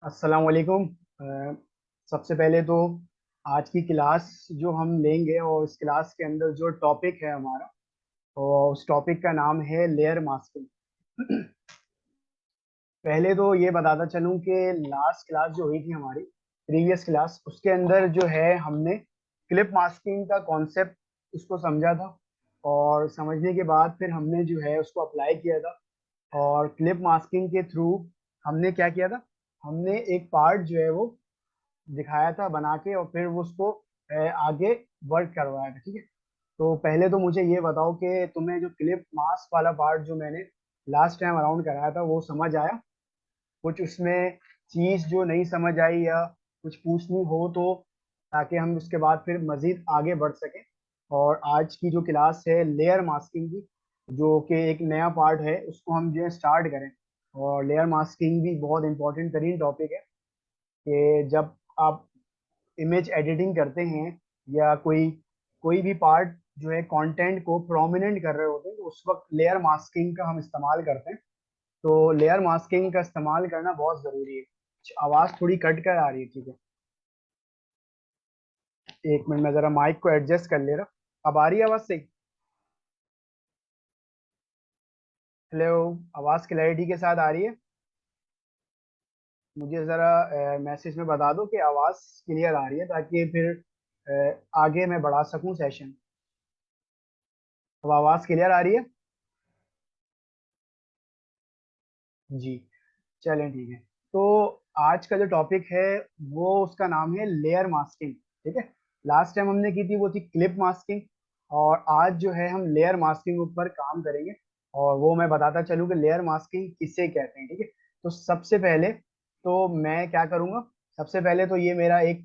अस्सलाम वालेकुम। सबसे पहले तो आज की क्लास जो हम लेंगे और इस क्लास के अंदर जो टॉपिक है हमारा, और उस टॉपिक का नाम है लेयर मास्किंग। पहले तो ये बताता चलूं कि लास्ट क्लास जो हुई थी हमारी, प्रीवियस क्लास, उसके अंदर जो है हमने क्लिप मास्किंग का कॉन्सेप्ट उसको समझा था। और समझने के बाद फिर हमने जो है उसको अप्लाई किया था। और क्लिप मास्किंग के थ्रू हमने क्या किया था, हमने एक पार्ट जो है वो दिखाया था बना के, और फिर वो उसको आगे वर्क करवाया था। ठीक है। तो पहले तो मुझे ये बताओ कि तुम्हें जो क्लिप मास्क वाला पार्ट जो मैंने लास्ट टाइम अराउंड कराया था वो समझ आया? कुछ उसमें चीज जो नहीं समझ आई या कुछ पूछनी हो तो, ताकि हम उसके बाद फिर मजीद आगे बढ़ सकें। और आज की जो क्लास है लेयर मास्किंग की, जो कि एक नया पार्ट है, उसको हम जो है स्टार्ट करें। और लेयर मास्किंग भी बहुत इंपॉर्टेंट तरीन टॉपिक है कि जब आप इमेज एडिटिंग करते हैं या कोई कोई भी पार्ट जो है कंटेंट को प्रोमिनेंट कर रहे होते हैं, तो उस वक्त लेयर मास्किंग का हम इस्तेमाल करते हैं। तो लेयर मास्किंग का इस्तेमाल करना बहुत ज़रूरी है। आवाज़ थोड़ी कट कर आ रही है, ठीक है। एक मिनट में ज़रा माइक को एडजस्ट कर ले रहा। अब आ रही है आवाज़ सही? हेलो। आवाज़ क्लैरिटी के साथ आ रही है? मुझे ज़रा मैसेज में बता दो कि आवाज़ क्लियर आ रही है, ताकि फिर आगे मैं बढ़ा सकूं सेशन। अब आवाज़ क्लियर आ रही है? जी। चलें, ठीक है। तो आज का जो टॉपिक है वो, उसका नाम है लेयर मास्किंग। ठीक है। लास्ट टाइम हमने की थी वो थी क्लिप मास्किंग, और आज जो है हम लेयर मास्किंग ऊपर काम करेंगे। और वो मैं बताता चलूँ कि लेयर मास्किंग किसे कहते हैं। ठीक है। तो सबसे पहले तो मैं क्या करूँगा, सबसे पहले तो ये मेरा एक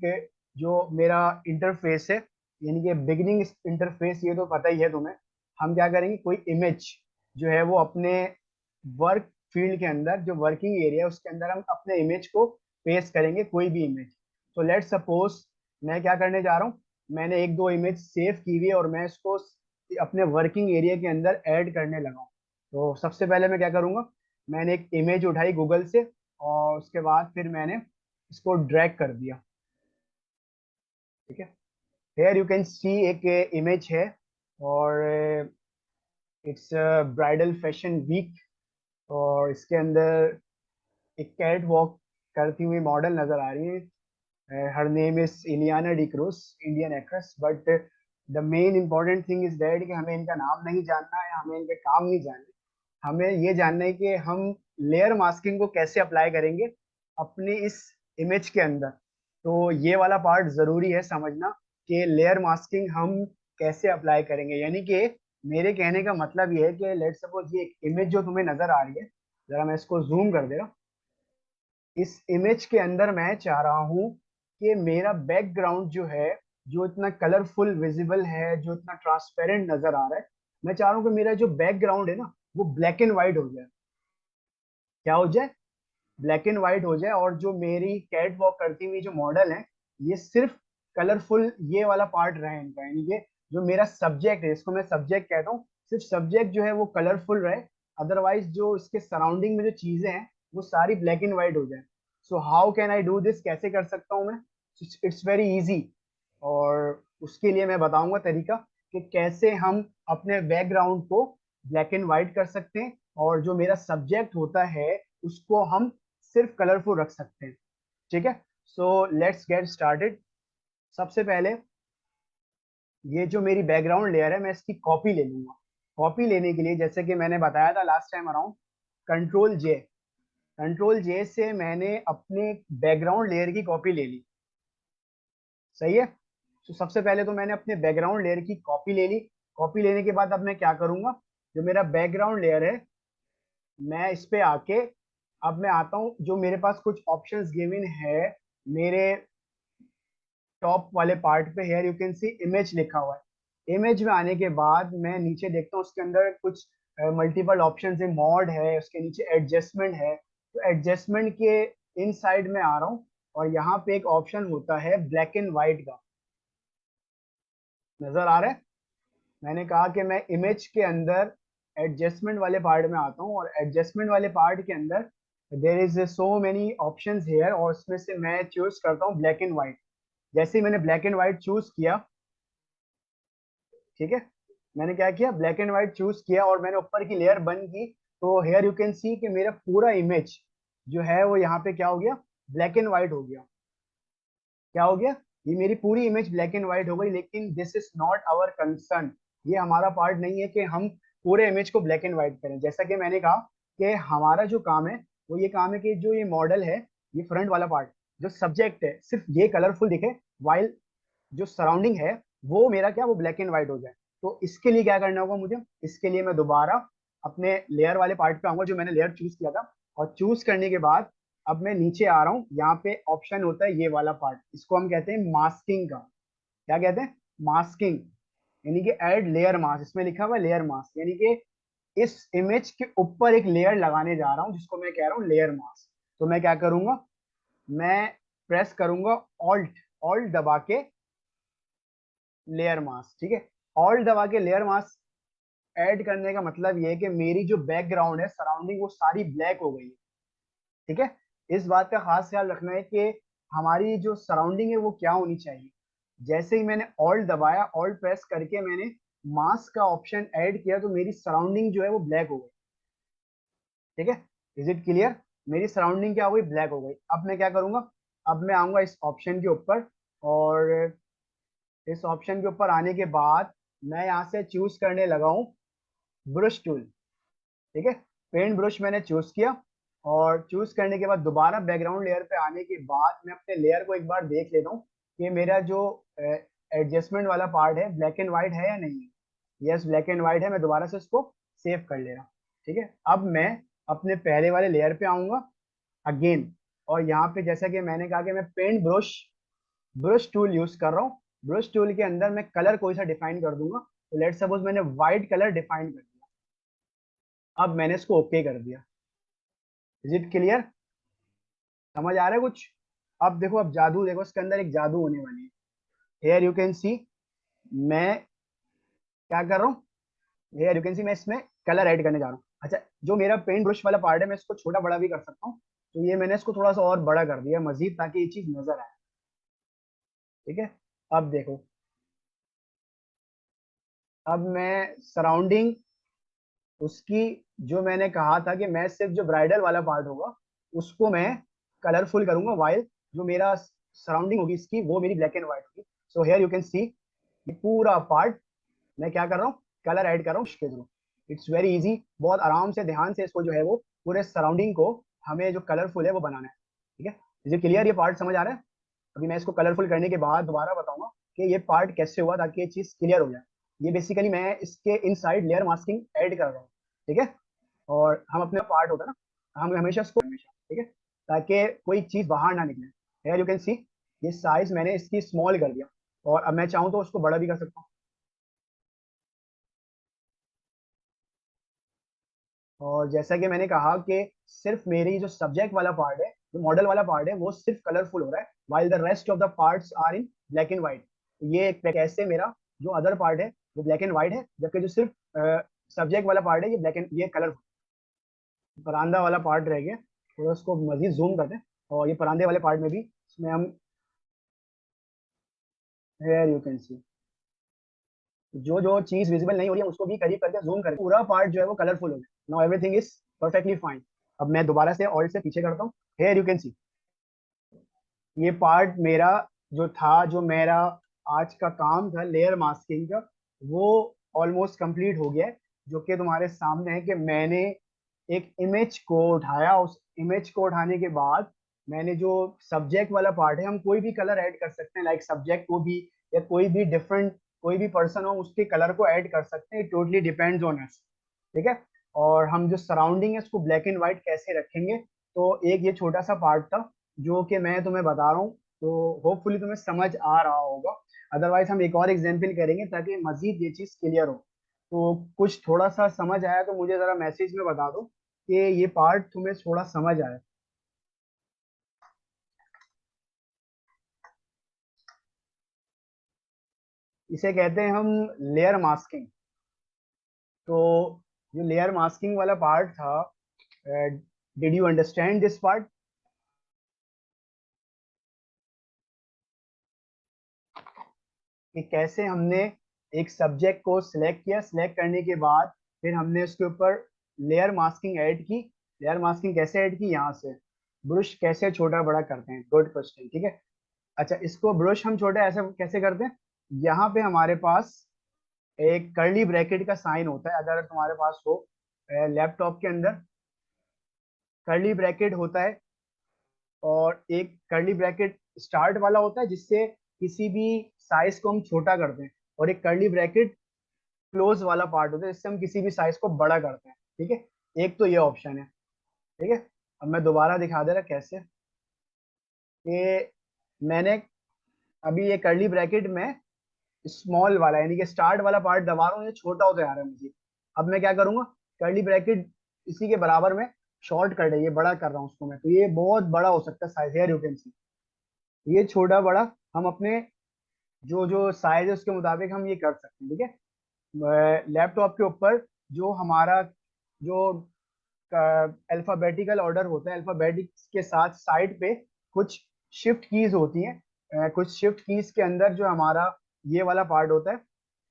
जो मेरा इंटरफेस है, यानी कि बिगिनिंग इंटरफेस, ये तो पता ही है तुम्हें। हम क्या करेंगे, कोई इमेज जो है वो अपने वर्क फील्ड के अंदर, जो वर्किंग एरिया है उसके अंदर हम अपने इमेज को पेस्ट करेंगे, कोई भी इमेज। तो लेट सपोज मैं क्या करने जा रहा हूँ, मैंने एक दो इमेज सेव की हुई है और मैं इसको अपने वर्किंग एरिया के अंदर ऐड करने लगा हूँ। तो सबसे पहले मैं क्या करूँगा, मैंने एक इमेज उठाई गूगल से, और उसके बाद फिर मैंने इसको ड्रैग कर दिया। ठीक है। हेयर यू कैन सी एक इमेज है, और इट्स ब्राइडल फैशन वीक, और इसके अंदर एक कैट वॉक करती हुई मॉडल नजर आ रही है। Her name is Ileana D cruise, Indian actress. But the main important thing is that कि हमें इनका नाम नहीं जानना है, हमें इनके काम नहीं जानने। हमें ये जानना है कि हम लेयर मास्किंग को कैसे अप्लाई करेंगे अपने इस इमेज के अंदर। तो ये वाला पार्ट जरूरी है समझना कि लेयर मास्किंग हम कैसे अप्लाई करेंगे। यानी कि मेरे कहने का मतलब ये है कि लेट सपोज ये एक इमेज जो तुम्हें नजर आ रही है, जरा मैं इसको जूम कर दे रहा हूँ। इस इमेज के अंदर मैं चाह रहा हूँ कि मेरा बैकग्राउंड जो है, जो इतना कलरफुल विजिबल है, जो इतना ट्रांसपेरेंट नजर आ रहा है, मैं चाह रहा हूँ कि मेरा जो बैकग्राउंड है ना, वो ब्लैक एंड व्हाइट हो जाए। क्या हो जाए? ब्लैक एंड व्हाइट हो जाए। और जो मेरी कैट वॉक करती हुई जो मॉडल है, ये सिर्फ कलरफुल ये वाला पार्ट रहे इनका, यानी कि जो मेरा सब्जेक्ट है, इसको मैं सब्जेक्ट कहता हूँ, सिर्फ सब्जेक्ट जो है वो कलरफुल रहे। अदरवाइज जो इसके सराउंडिंग में जो चीजें हैं वो सारी ब्लैक एंड व्हाइट हो जाए। So how can I do this, कैसे कर सकता हूँ मैं? It's very easy. और उसके लिए मैं बताऊंगा तरीका कि कैसे हम अपने बैकग्राउंड को ब्लैक एंड व्हाइट कर सकते हैं, और जो मेरा सब्जेक्ट होता है उसको हम सिर्फ कलरफुल रख सकते हैं। ठीक है। So let's get started. सबसे पहले ये जो मेरी बैकग्राउंड लेयर है, मैं इसकी कॉपी ले लूंगा। कॉपी लेने के लिए, जैसे कि मैंने बताया था लास्ट टाइम अराउंड, कंट्रोल जे। कंट्रोल जे से मैंने अपने बैकग्राउंड लेयर की कॉपी ले ली। सही है। तो सबसे पहले तो मैंने अपने बैकग्राउंड लेयर की कॉपी ले ली। कॉपी लेने के बाद अब मैं क्या करूंगा, जो मेरा बैकग्राउंड लेयर है, मैं इस पे आके, अब मैं आता हूँ, जो मेरे पास कुछ ऑप्शंस गिवन है मेरे टॉप वाले पार्ट पे, here you can see image लिखा हुआ है। इमेज में आने के बाद मैं नीचे देखता हूँ, उसके अंदर कुछ मल्टीपल ऑप्शन है, मॉड है, उसके नीचे एडजस्टमेंट है। तो एडजस्टमेंट के इन साइड में आ रहा हूँ, और यहाँ पे एक ऑप्शन होता है ब्लैक एंड व्हाइट का, नजर आ रहा है? मैंने कहा कि मैं इमेज के अंदर एडजस्टमेंट वाले पार्ट में आता हूँ, और एडजस्टमेंट वाले पार्ट के अंदर there is so many options here, और उसमें से मैं चूज करता हूँ ब्लैक एंड व्हाइट। जैसे ही मैंने ब्लैक एंड व्हाइट चूज किया, ठीक है, मैंने क्या किया, ब्लैक एंड व्हाइट चूज किया और मैंने ऊपर की लेयर बंद की, तो हेयर यू कैन सी कि मेरा पूरा इमेज जो है वो यहाँ पे क्या हो गया, ब्लैक एंड व्हाइट हो गया। क्या हो गया, ये मेरी पूरी इमेज ब्लैक एंड व्हाइट हो गई। लेकिन this is not our concern, ये हमारा पार्ट नहीं है कि हम पूरे इमेज को ब्लैक एंड व्हाइट करें। जैसा कि मैंने कहा कि हमारा जो काम है वो ये काम है कि जो ये मॉडल है, ये फ्रंट वाला पार्ट, जो सब्जेक्ट है, सिर्फ ये कलरफुल दिखे, वाइल जो सराउंडिंग है वो मेरा क्या, वो ब्लैक एंड व्हाइट हो जाए। तो इसके लिए क्या करना होगा मुझे, इसके लिए मैं दोबारा अपने लेयर वाले पार्ट पे आऊंगा जो मैंने लेयर चूज किया था, और चूज करने के बाद अब मैं नीचे आ रहा हूँ, यहाँ पे ऑप्शन होता है ये वाला पार्ट, इसको हम कहते हैं मास्किंग का। क्या कहते हैं, मास्किंग, यानी कि ऐड लेयर मास्क, इसमें लिखा हुआ है लेयर मास्क, यानी कि इस इमेज के ऊपर एक लेयर लगाने जा रहा हूँ जिसको मैं कह रहा हूँ लेयर मास्क। तो मैं क्या करूंगा, मैं प्रेस करूंगा ऑल्ट, ऑल्ट दबा के लेयर मास्क, ठीक है। ऑल्ट दबा के लेयर मास्क ऐड करने का मतलब ये है कि मेरी जो बैकग्राउंड है, सराउंडिंग, वो सारी ब्लैक हो गई है, ठीक है। इस बात का खास ख्याल रखना है कि हमारी जो सराउंडिंग है वो क्या होनी चाहिए। जैसे ही मैंने ऑल्ट दबाया, ऑल्ट प्रेस करके मैंने मास्क का ऑप्शन ऐड किया, तो मेरी सराउंडिंग जो है वो ब्लैक हो गई, ठीक है। इज इट क्लियर, मेरी सराउंडिंग क्या हो गई, ब्लैक हो गई। अब मैं क्या करूंगा, अब मैं आऊंगा इस ऑप्शन के ऊपर, और इस ऑप्शन के ऊपर आने के बाद मैं यहाँ से चूज करने लगा हूँ ब्रश टूल, ठीक है। पेंट ब्रश मैंने चूज किया, और चूज करने के बाद दोबारा बैकग्राउंड लेयर पे आने के बाद मैं अपने लेयर को एक बार देख लेता हूँ कि मेरा जो एडजस्टमेंट वाला पार्ट है ब्लैक एंड व्हाइट है या नहीं है। यस, ब्लैक एंड व्हाइट है, मैं दोबारा से उसको सेव कर ले रहा हूँ, ठीक है। अब मैं अपने पहले वाले लेयर पे आऊंगा अगेन, और यहाँ पे जैसा कि मैंने कहा कि मैं paint brush, brush tool use कर रहा हूँ। ब्रश टूल के अंदर मैं कलर कोई सा डिफाइन कर दूंगा, तो लेट सपोज मैंने व्हाइट कलर डिफाइन कर दिया। अब मैंने इसको ओके कर दिया। इज इट क्लियर, समझ आ रहा है कुछ। अब देखो, अब जादू देखो, इसके अंदर एक जादू होने वाली है। हेयर यू कैन सी, मैं क्या कर रहा हूँ, हेयर यू कैन सी मैं इसमें कलर ऐड करने जा रहा हूँ। अच्छा, जो मेरा पेंट ब्रश वाला पार्ट है मैं इसको छोटा बड़ा भी कर सकता हूँ, तो ये मैंने इसको थोड़ा सा और बड़ा कर दिया मजीद, ताकि ये चीज नजर आए, ठीक है। अब देखो, अब मैं सराउंडिंग उसकी, जो मैंने कहा था कि मैं सिर्फ जो ब्राइडल वाला पार्ट होगा उसको मैं कलरफुल करूंगा, वाइल जो मेरा सराउंडिंग होगी इसकी वो मेरी ब्लैक एंड व्हाइट होगी। So here you can see, ये पूरा पार्ट मैं क्या कर रहा हूँ, कलर ऐड कर रहा हूँ इसके थ्रू। इट्स वेरी इजी, बहुत आराम से ध्यान से इसको जो है वो पूरे सराउंडिंग को हमें जो कलरफुल है वो बनाना है, ठीक है। मुझे क्लियर, ये पार्ट समझ आ रहा है। अभी मैं इसको कलरफुल करने के बाद दोबारा बताऊंगा कि ये पार्ट कैसे हुआ, ताकि ये चीज क्लियर हो जाए। ये बेसिकली मैं इसके इनसाइड लेयर मास्किंग ऐड कर रहा हूँ, ठीक है। और हम अपने पार्ट होता है ना, हम हमेशा इसको हमेशा, ठीक है, ताकि कोई चीज बाहर ना निकले। हेयर यू कैन सी, ये साइज मैंने इसकी स्मॉल कर दिया, और अब मैं चाहूँ तो उसको बड़ा भी कर सकता हूँ। और जैसा कि मैंने कहा कि सिर्फ मेरी जो सब्जेक्ट वाला पार्ट है, जो मॉडल वाला पार्ट है, वो सिर्फ कलरफुल हो रहा है, while the rest of the parts are in black and white. ये एक कैसे मेरा जो अदर पार्ट है वो ब्लैक एंड व्हाइट है, जबकि जो सिर्फ सब्जेक्ट वाला पार्ट है ये ब्लैक एंड, ये कलरफुल। परांदा वाला पार्ट रह गया, थोड़ा उसको मजीद जूम करते हैं, और ये परांदे वाले पार्ट में भी इसमें हम, हेयर यू कैन सी, जो जो चीज विजिबल नहीं हो रही है उसको भी करीब करके जूम करके पूरा पार्ट जो है वो कलरफुल हो गया। Now everything is perfectly fine. अब मैं दोबारा से ऑल्ट से पीछे करता हूँ, हेयर यू कैन सी, ये पार्ट मेरा जो था, जो मेरा आज का काम था लेयर मास्किंग का, वो ऑलमोस्ट कंप्लीट हो गया है। जो कि तुम्हारे सामने है कि मैंने एक इमेज को उठाया, उस इमेज को उठाने के बाद मैंने जो सब्जेक्ट वाला पार्ट है, हम कोई भी कलर ऐड कर सकते हैं, लाइक सब्जेक्ट को भी, या कोई भी डिफरेंट कोई भी पर्सन हो उसके कलर को ऐड कर सकते हैं, टोटली डिपेंड्स ऑन अस, ठीक है। और हम जो सराउंडिंग है उसको ब्लैक एंड व्हाइट कैसे रखेंगे, तो एक ये छोटा सा पार्ट था जो कि मैं तुम्हें बता रहा हूँ, तो होपफुली तुम्हें समझ आ रहा होगा। अदरवाइज हम एक और एग्जाम्पल करेंगे ताकि मजीद ये चीज क्लियर हो। तो कुछ थोड़ा सा समझ आया तो मुझे जरा मैसेज में बता दो कि ये पार्ट तुम्हें थोड़ा समझ आया। इसे कहते हैं हम लेयर मास्किंग। तो जो लेयर मास्किंग वाला पार्ट था, did you understand this part? कि कैसे हमने एक सब्जेक्ट को सिलेक्ट किया, सिलेक्ट करने के बाद फिर हमने उसके ऊपर लेयर मास्किंग ऐड की। लेयर मास्किंग कैसे ऐड की? यहाँ से ब्रश कैसे छोटा बड़ा करते हैं, गुड क्वेश्चन, ठीक है। अच्छा, इसको ब्रश हम छोटा ऐसे कैसे करते हैं? यहाँ पे हमारे पास एक कर्ली ब्रैकेट का साइन होता है, अगर तुम्हारे पास हो लैपटॉप के अंदर कर्ली ब्रैकेट होता है, और एक कर्ली ब्रैकेट स्टार्ट वाला होता है जिससे किसी भी साइज को हम छोटा करते हैं, और एक कर्ली ब्रैकेट क्लोज वाला पार्ट होता है जिससे हम किसी भी साइज को बड़ा करते हैं, ठीक है। एक तो ये ऑप्शन है, ठीक है। अब मैं दोबारा दिखा दे रहा कैसे, कि मैंने अभी ये कर्ली ब्रैकेट में स्मॉल वाला यानी कि स्टार्ट वाला पार्ट दबा रहा हूँ, ये छोटा होता जा रहा है मुझे। अब मैं क्या करूंगा, कर्ली ब्रैकेट इसी के बराबर में शॉर्ट कर है, ये बड़ा कर रहा हूँ उसको मैं, तो ये बहुत बड़ा हो सकता है size, here you can see. ये छोटा बड़ा हम अपने जो जो साइज है उसके मुताबिक हम ये कर सकते हैं, ठीक है। लैपटॉप के ऊपर जो हमारा जो अल्फाबेटिकल ऑर्डर होता है, अल्फाबेटिक के साथ साइड पे कुछ शिफ्ट कीज होती हैं। कुछ शिफ्ट कीज के अंदर जो हमारा ये वाला पार्ट होता है,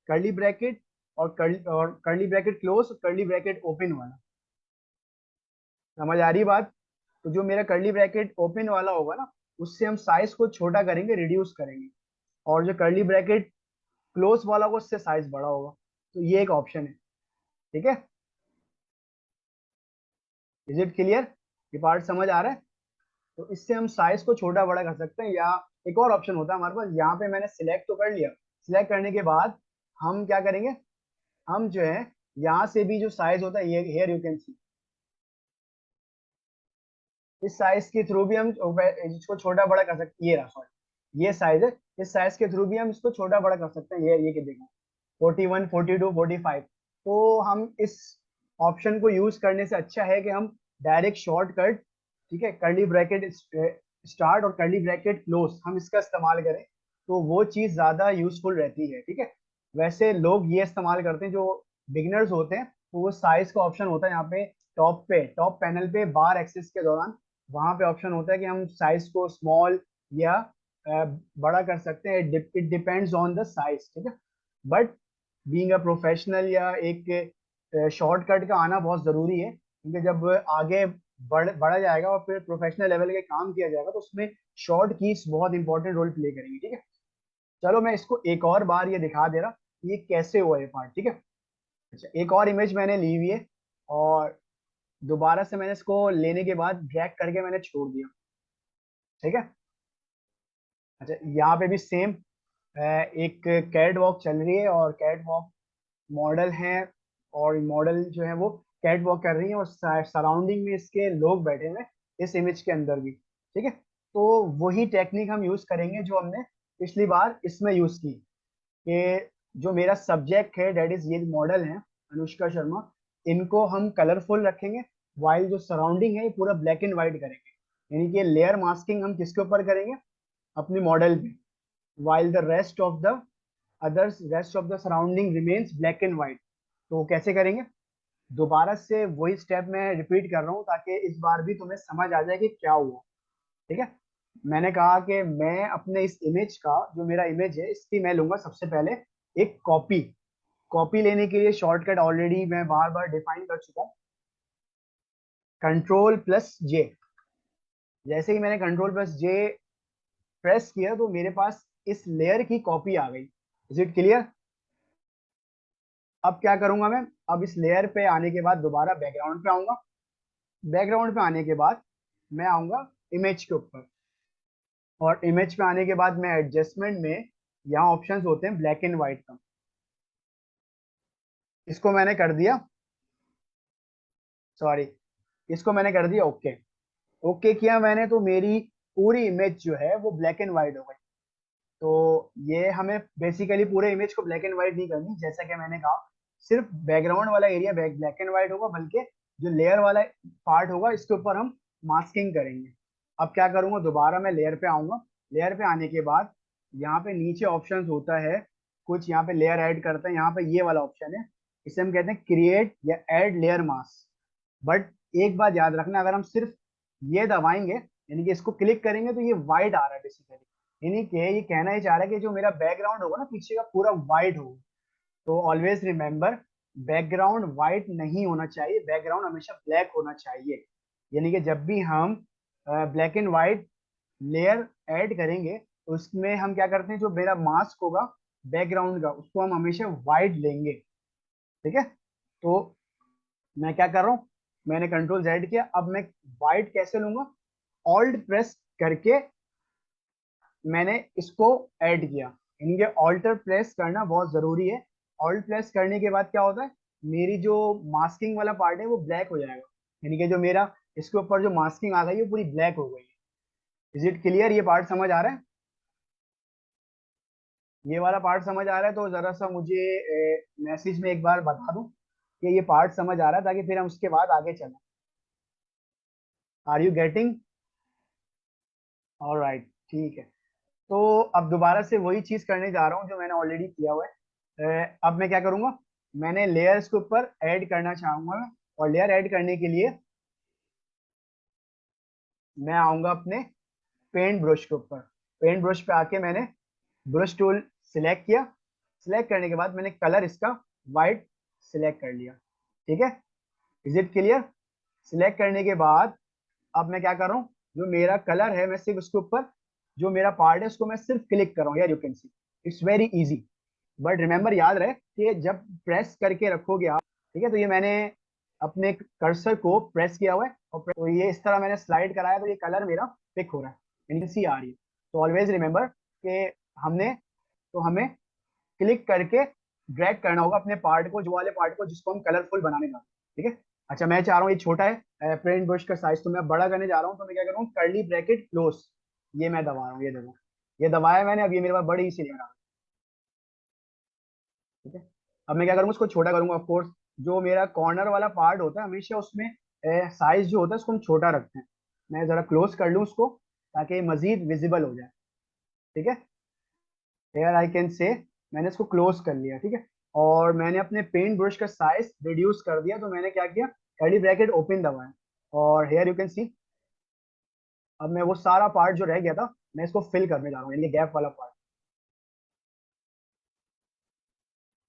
कर्ली ब्रैकेट और curly bracket close, curly bracket open वाला, समझ आ रही बात? तो जो मेरा कर्ली ब्रैकेट ओपन वाला होगा ना, उससे हम साइज को छोटा करेंगे, रिड्यूस करेंगे, और जो कर्ली ब्रैकेट क्लोज वाला होगा उससे साइज बड़ा होगा। तो ये एक ऑप्शन है, ठीक है। Is it clear? ये पार्ट समझ आ रहा है? तो इससे हम साइज को छोटा बड़ा कर सकते हैं, या एक और ऑप्शन होता है हमारे पास, यहाँ पे मैंने सिलेक्ट तो कर लिया, सिलेक्ट करने के बाद हम क्या करेंगे, हम जो है यहाँ से भी जो साइज होता है, ये हेयर यू कैन सी, इस साइज के थ्रू भी हम इसको छोटा बड़ा कर सकते हैं। ये रहा, सॉरी ये साइज है, इस साइज के थ्रू भी हम इसको छोटा बड़ा कर सकते हैं। ये कि देखो 41, 42, 45। तो हम इस ऑप्शन को यूज करने से अच्छा है कि हम डायरेक्ट शॉर्टकट, ठीक है, कर्ली ब्रैकेट स्टार्ट और कर्ली ब्रैकेट क्लोज हम इसका इस्तेमाल करें, तो वो चीज ज्यादा यूजफुल रहती है, ठीक है। वैसे लोग ये इस्तेमाल करते हैं जो बिगिनर्स होते हैं, तो वो साइज का ऑप्शन होता है यहाँ पे टॉप पे, टॉप पैनल पे बार एक्सिस के दौरान, वहां पे ऑप्शन होता है कि हम साइज को स्मॉल या बड़ा कर सकते हैं। It depends on the size, ठीक है। बट बीइंग अ प्रोफेशनल या एक शॉर्टकट का आना बहुत जरूरी है, क्योंकि जब आगे बढ़ा जाएगा और फिर प्रोफेशनल लेवल के काम किया जाएगा, तो उसमें शॉर्ट कीज बहुत इंपॉर्टेंट रोल प्ले करेंगी, ठीक है। चलो मैं इसको एक और बार ये दिखा दे रहा कि ये कैसे हुआ ये पार्ट, ठीक है। अच्छा, एक और इमेज मैंने ली हुई है, और दोबारा से मैंने इसको लेने के बाद ड्रैग करके मैंने छोड़ दिया, ठीक है। अच्छा, यहाँ पे भी सेम एक कैट वॉक चल रही है, और कैट वॉक मॉडल है, और मॉडल जो है वो कैट वॉक कर रही है, और सराउंडिंग में इसके लोग बैठे हुए हैं, इस इमेज के अंदर भी, ठीक है। तो वही टेक्निक हम यूज करेंगे जो हमने पिछली बार इसमें यूज की, कि जो मेरा सब्जेक्ट है डेट इज, ये मॉडल है अनुष्का शर्मा, इनको हम कलरफुल रखेंगे, वाइल जो सराउंडिंग है ये पूरा ब्लैक एंड व्हाइट करेंगे। यानी कि लेयर मास्किंग हम किसके ऊपर करेंगे, अपनी मॉडल पे, while the rest of the rest of the surrounding remains black and white। तो कैसे करेंगे? दोबारा से वही स्टेप मैं रिपीट कर रहा हूँ ताकि इस बार भी तुम्हें समझ आ जाए कि क्या हुआ, ठीक है। मैंने कहा कि मैं अपने इस इमेज का, जो मेरा इमेज है इसकी मैं लूंगा सबसे पहले एक कॉपी। कॉपी लेने के लिए शॉर्टकट ऑलरेडी मैं बार बार डिफाइन कर चुका हूँ, कंट्रोल+J। जैसे ही मैंने कंट्रोल+J प्रेस किया तो मेरे पास इस लेयर की कॉपी आ गई। Is it clear? अब क्या करूंगा मैं, अब इस लेयर पे आने के बाद दोबारा बैकग्राउंड पे आऊंगा, बैकग्राउंड पे आने के बाद मैं आऊंगा इमेज के ऊपर, और इमेज पे आने के बाद मैं एडजस्टमेंट में, यहाँ ऑप्शंस होते हैं ब्लैक एंड व्हाइट का, इसको मैंने कर दिया, सॉरी, इसको मैंने कर दिया ओके। ओके किया मैंने, तो मेरी पूरी इमेज जो है वो ब्लैक एंड व्हाइट हो गई। तो ये हमें बेसिकली पूरे इमेज को ब्लैक एंड व्हाइट नहीं करनी, जैसा कि मैंने कहा सिर्फ बैकग्राउंड वाला एरिया ब्लैक एंड व्हाइट होगा, बल्कि जो लेयर वाला पार्ट होगा इसके ऊपर हम मास्किंग करेंगे। अब क्या करूंगा, दोबारा मैं लेयर पे आऊंगा, लेयर पे आने के बाद यहाँ पे नीचे ऑप्शंस होता है कुछ, यहाँ पे लेयर ऐड करते हैं, यहाँ पे ये वाला ऑप्शन है, इसे हम कहते हैं क्रिएट या ऐड लेयर मास्क। बट एक बात याद रखना, अगर हम सिर्फ ये दबाएंगे यानी कि इसको क्लिक करेंगे तो ये वाइट आ रहा है बेसिकली, यानी कि ये कहना ही चाह रहा है कि जो मेरा बैकग्राउंड होगा ना पीछे का पूरा वाइट होगा। तो ऑलवेज रिमेंबर, बैकग्राउंड वाइट नहीं होना चाहिए, बैकग्राउंड हमेशा ब्लैक होना चाहिए। यानी कि जब भी हम black and white layer add करेंगे तो उसमें हम क्या करते हैं, जो मेरा मास्क होगा बैकग्राउंड का उसको हम हमेशा वाइट लेंगे। ठीक है, तो मैं क्या कर रहा हूँ, मैंने कंट्रोल जेड किया, अब मैं वाइट कैसे लूंगा, ऑल्ट प्रेस करके मैंने इसको ऐड किया। यानी कि ऑल्टर प्रेस करना बहुत जरूरी है। ऑल्ट प्रेस करने के बाद क्या होता है, मेरी जो मास्किंग वाला पार्ट है वो ब्लैक हो जाएगा, यानी कि जो मेरा इसके ऊपर जो मास्किंग आ गई है वो पूरी ब्लैक हो गई है। इज इट क्लियर, ये पार्ट समझ आ रहा है? ये वाला पार्ट समझ आ रहा है तो जरा सा मुझे मैसेज में एक बार बता दूं कि ये पार्ट समझ आ रहा है, ताकि फिर हम उसके बाद आगे चलें। Are you getting? ऑलराइट, ठीक है। तो अब दोबारा से वही चीज करने जा रहा हूँ जो मैंने ऑलरेडी किया हुआ है। अब मैं क्या करूंगा, मैंने लेयर्स के ऊपर ऐड करना चाहूंगा मैं, और लेयर ऐड करने के लिए मैं आऊंगा अपने पेंट ब्रश के ऊपर। पेंट ब्रश पे आके मैंने ब्रश टूल सिलेक्ट किया। सिलेक्ट करने के बाद मैंने कलर इसका वाइट सिलेक्ट कर लिया। ठीक है, इज इट क्लियर? सिलेक्ट करने के बाद अब मैं क्या कर रहा हूँ, जो मेरा कलर है मैं सिर्फ उसके ऊपर, जो मेरा पार्ट है उसको मैं सिर्फ क्लिक कर रहा हूँ। यार you can see it's very easy. But remember, याद रहे कि जब प्रेस करके रखोगे आप, ठीक है, तो ये मैंने अपने कर्सर को प्रेस किया हुआ है और तो ये इस तरह मैंने स्लाइड कराया तो ये कलर मेरा पिक हो रहा है, यानी सी आ रही है। तो ऑलवेज रिमेंबर कि हमने तो हमें क्लिक करके ड्रैग करना होगा अपने पार्ट को, जो वाले पार्ट को जिसको हम कलरफुल बनाने जा रहे हैं। ठीक है, अच्छा मैं चाह रहा हूँ ये छोटा है पेंट ब्रश का साइज, तो मैं बड़ा करने जा रहा हूँ, तो मैं क्या कर रहा हूँ, कर्ली ब्रैकेट क्लोज, ये मैं दबा रहा हूँ, ये देखो, ये दबाया मैंने, अब ये मेरे पास बड़ी सी लेयर आ गई। ठीक है, अब मैं क्या करूंगा, उसको छोटा करूंगा। ऑफ कोर्स जो मेरा कॉर्नर वाला पार्ट होता है हमेशा उसमें साइज जो होता है उसको हम छोटा रखते हैं। मैं जरा क्लोज कर लूँ उसको ताकि मजीद विजिबल हो जाए। ठीक है, हेयर आई कैन से मैंने इसको क्लोज कर लिया। ठीक है, और मैंने अपने पेंट ब्रश का साइज रिड्यूस कर दिया, तो मैंने क्या किया, कर्ली ब्रैकेट ओपन दबाया, और हेयर यू कैन सी अब मैं वो सारा पार्ट जो रह गया था मैं इसको फिल करने जा रहा हूँ, यानी गैप वाला पार्ट।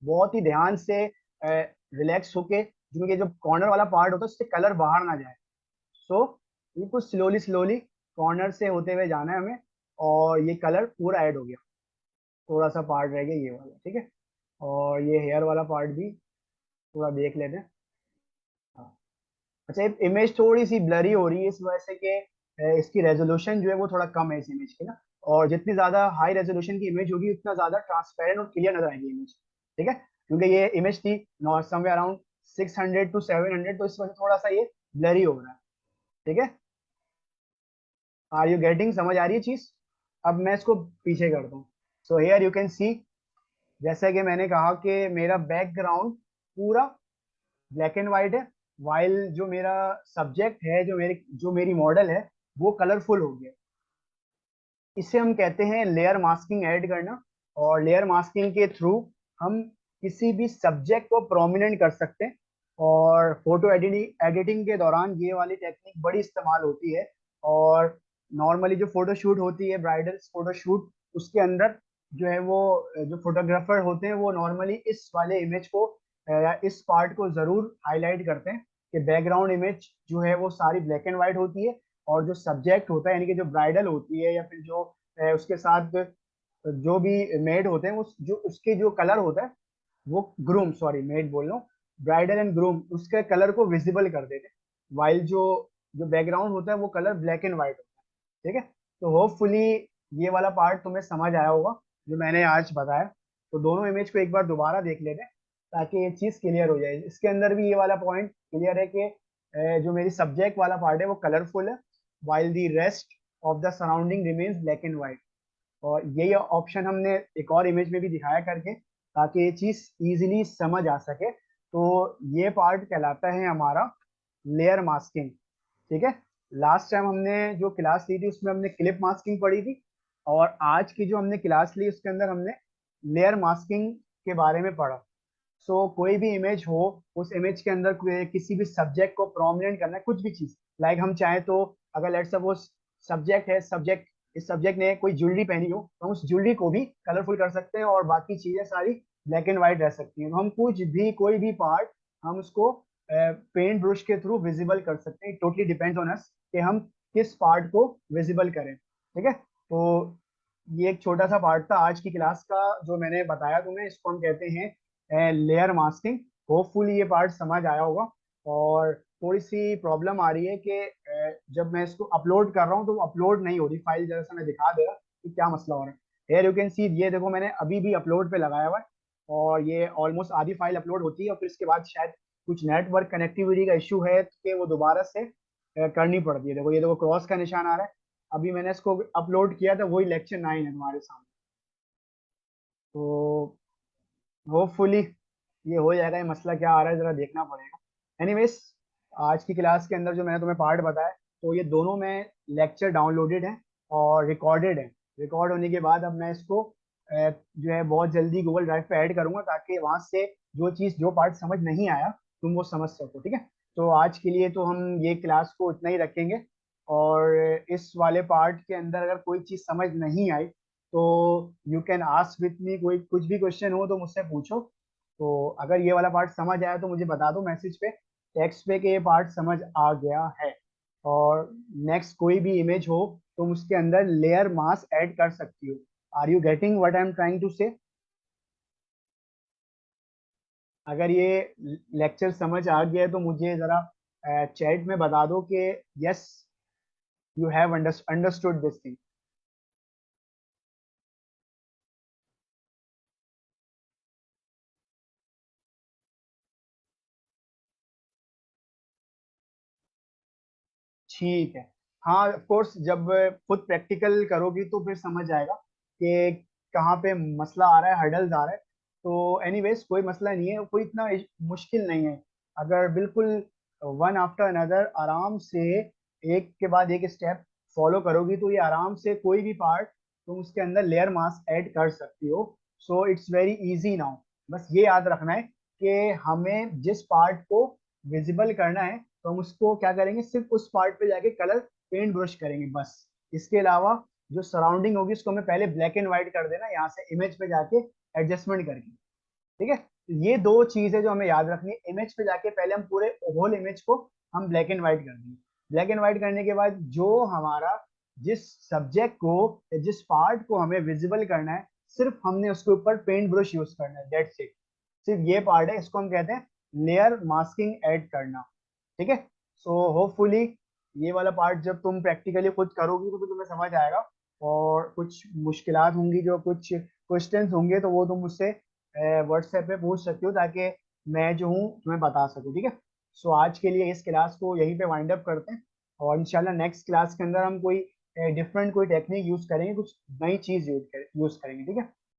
बहुत ही ध्यान से रिलैक्स होके, क्योंकि जो कॉर्नर वाला पार्ट होता है उससे कलर बाहर ना जाए। सो बिल्कुल स्लोली स्लोली कॉर्नर से होते हुए जाना है हमें, और ये कलर पूरा ऐड हो गया। थोड़ा सा पार्ट रह गया ये वाला। ठीक है, और ये हेयर वाला पार्ट भी थोड़ा देख लेते हैं। हाँ, अच्छा ये इमेज थोड़ी सी ब्लरी हो रही है इस वजह से कि इसकी रेजोल्यूशन जो है वो थोड़ा कम है इस इमेज की ना, और जितनी ज्यादा हाई रेजोल्यूशन की इमेज होगी उतना ज्यादा ट्रांसपेरेंट और क्लियर नजर आएगी इमेज। ठीक है, क्योंकि ये इमेज थी समवेयर अराउंड 600 to 700, तो इस वजह से थोड़ा सा ये ब्लरी हो रहा है। ठीक है, आर यू गेटिंग, समझ आ रही है चीज? अब मैं इसको पीछे करता हूँ। सो हेयर यू कैन सी, जैसा कि मैंने कहा कि मेरा बैकग्राउंड पूरा ब्लैक एंड व्हाइट है, वाइल जो मेरा सब्जेक्ट है, जो मेरी मॉडल है वो कलरफुल हो गया। इसे हम कहते हैं लेयर मास्किंग ऐड करना, और लेयर मास्किंग के थ्रू हम किसी भी सब्जेक्ट को प्रोमिनेंट कर सकते हैं। और फोटो एडिटिंग एडिटिंग के दौरान ये वाली टेक्निक बड़ी इस्तेमाल होती है। और नॉर्मली जो फोटो शूट होती है, ब्राइडल फोटो शूट, उसके अंदर जो है वो जो फोटोग्राफर होते हैं वो नॉर्मली इस वाले इमेज को या इस पार्ट को जरूर हाईलाइट करते हैं कि बैकग्राउंड इमेज जो है वो सारी ब्लैक एंड व्हाइट होती है, और जो सब्जेक्ट होता है यानी कि जो ब्राइडल होती है या फिर जो उसके साथ जो भी मेड होते हैं वो जो उसके जो कलर होता है वो ग्रूम, सॉरी मेड बोल रहा हूँ, ब्राइडल एंड ग्रूम उसके कलर को विजिबल कर देते हैं, वाइल जो जो बैकग्राउंड होता है वो कलर ब्लैक एंड व्हाइट होता है। ठीक है, तो होपफुली ये वाला पार्ट तुम्हें समझ आया होगा जो मैंने आज बताया। तो दोनों इमेज को एक बार दोबारा देख लेते हैं ताकि ये चीज क्लियर हो जाए। इसके अंदर भी ये वाला पॉइंट क्लियर है कि जो मेरी सब्जेक्ट वाला पार्ट है वो कलरफुल है, while the rest of the surrounding remains black and white. और यही ऑप्शन हमने एक और इमेज में भी दिखाया करके, ताकि ये चीज इजीली समझ आ सके। तो ये पार्ट कहलाता है हमारा लेयर मास्किंग। ठीक है, लास्ट टाइम हमने जो क्लास ली थी उसमें हमने क्लिप मास्किंग पढ़ी थी, और आज की जो हमने क्लास ली उसके अंदर हमने लेयर मास्किंग के बारे में पढ़ा। सो कोई भी इमेज हो, उस इमेज के अंदर किसी भी सब्जेक्ट को प्रोमिनेंट करना है, कुछ भी चीज, लाइक हम चाहे तो, अगर लेट्स सपोज सब्जेक्ट है, सब्जेक्ट, इस सब्जेक्ट ने कोई ज्वेलरी पहनी हो, तो हम उस ज्वेलरी को भी कलरफुल कर सकते हैं और बाकी चीजें सारी ब्लैक एंड व्हाइट रह सकती हैं। तो हम कुछ भी, कोई भी पार्ट हम उसको पेंट ब्रश के थ्रू विजिबल कर सकते हैं। टोटली डिपेंड्स ऑन अस कि हम किस पार्ट को विजिबल करें। ठीक है, तो ये एक छोटा सा पार्ट था आज की क्लास का जो मैंने बताया तुम्हें, इसको हम कहते हैं लेयर मास्किंग। होपफुली ये पार्ट समझ आया होगा। और थोड़ी सी प्रॉब्लम आ रही है कि जब मैं इसको अपलोड कर रहा हूँ तो अपलोड नहीं हो रही फाइल, जैसा मैं दिखा दे रहा कि क्या मसला हो रहा है। हेयर यू कैन सी, ये देखो मैंने अभी भी अपलोड पे लगाया हुआ है और ये ऑलमोस्ट आधी फाइल अपलोड होती है और फिर इसके बाद शायद कुछ नेटवर्क कनेक्टिविटी का इशू है कि वो दोबारा से करनी पड़ती है। देखो ये देखो क्रॉस का निशान आ रहा है। अभी मैंने इसको अपलोड किया था, वही लेक्चर 9 है तुम्हारे सामने। तो होपफुली ये हो जाएगा। ये मसला क्या आ रहा है जरा देखना पड़ेगा। एनीवेज, आज की क्लास के अंदर जो मैंने तुम्हें पार्ट बताया, तो ये दोनों में लेक्चर डाउनलोडेड है और रिकॉर्डेड है। रिकॉर्ड होने के बाद अब मैं इसको जो है बहुत जल्दी गूगल ड्राइव पे ऐड करूंगा, ताकि वहां से जो चीज़, जो पार्ट समझ नहीं आया तुम वो समझ सको। ठीक है, तो आज के लिए तो हम ये क्लास को इतना ही रखेंगे। और इस वाले पार्ट के अंदर अगर कोई चीज़ समझ नहीं आई तो you can ask with me, कोई कुछ भी क्वेश्चन हो तो मुझसे पूछो। तो अगर ये वाला पार्ट समझ आया तो मुझे बता दो मैसेज पे, टेक्स्ट पे, कि ये पार्ट समझ आ गया है। और नेक्स्ट कोई भी इमेज हो तुम उसके अंदर लेयर मास्क ऐड कर सकती हो। Are you getting what I am trying to say? अगर ये लेक्चर समझ आ गया है तो मुझे जरा चैट में बता दो कि yes, you have understood this thing. ठीक है। हाँ ऑफ कोर्स, जब खुद प्रैक्टिकल करोगी तो फिर समझ आएगा कि कहाँ पे मसला आ रहा है, हर्डल्स आ रहा है। तो एनीवेज कोई मसला नहीं है, कोई इतना मुश्किल नहीं है। अगर बिल्कुल वन आफ्टर अनदर आराम से एक के बाद एक स्टेप फॉलो करोगी तो ये आराम से कोई भी पार्ट तुम उसके अंदर लेयर मास्क ऐड कर सकती हो। So it's very easy now. बस ये याद रखना है कि हमें जिस पार्ट को विजिबल करना है तो हम उसको क्या करेंगे, सिर्फ उस पार्ट पे जाके कलर पेंट ब्रश करेंगे बस। इसके अलावा जो सराउंडिंग होगी उसको हमें पहले ब्लैक एंड व्हाइट कर देना, यहाँ से इमेज पे जाके एडजस्टमेंट करके। ठीक है, ये दो चीजें जो हमें याद रखनी है। इमेज पे जाके पहले हम पूरे होल इमेज को हम ब्लैक एंड व्हाइट कर देंगे। ब्लैक एंड व्हाइट करने के बाद जो हमारा, जिस सब्जेक्ट को, जिस पार्ट को हमें विजिबल करना है, सिर्फ हमने उसके ऊपर पेंट ब्रश यूज करना है, दैट्स इट। सिर्फ ये पार्ट है, इसको हम कहते हैं लेयर मास्किंग ऐड करना। ठीक है, सो होपफुली ये वाला पार्ट जब तुम प्रैक्टिकली खुद करोगी तो तुम्हें समझ आएगा। और कुछ मुश्किलात होंगी, जो कुछ क्वेश्चंस होंगे, तो वो तुम मुझसे व्हाट्सएप पे पूछ सकती हो, ताकि मैं जो हूँ तुम्हें बता सकूँ। ठीक है, सो आज के लिए इस क्लास को यहीं पे वाइंड अप करते हैं। और इंशाल्लाह नेक्स्ट क्लास के अंदर हम कोई डिफरेंट कोई टेक्निक यूज करेंगे, कुछ नई चीज यूज करेंगे। ठीक है।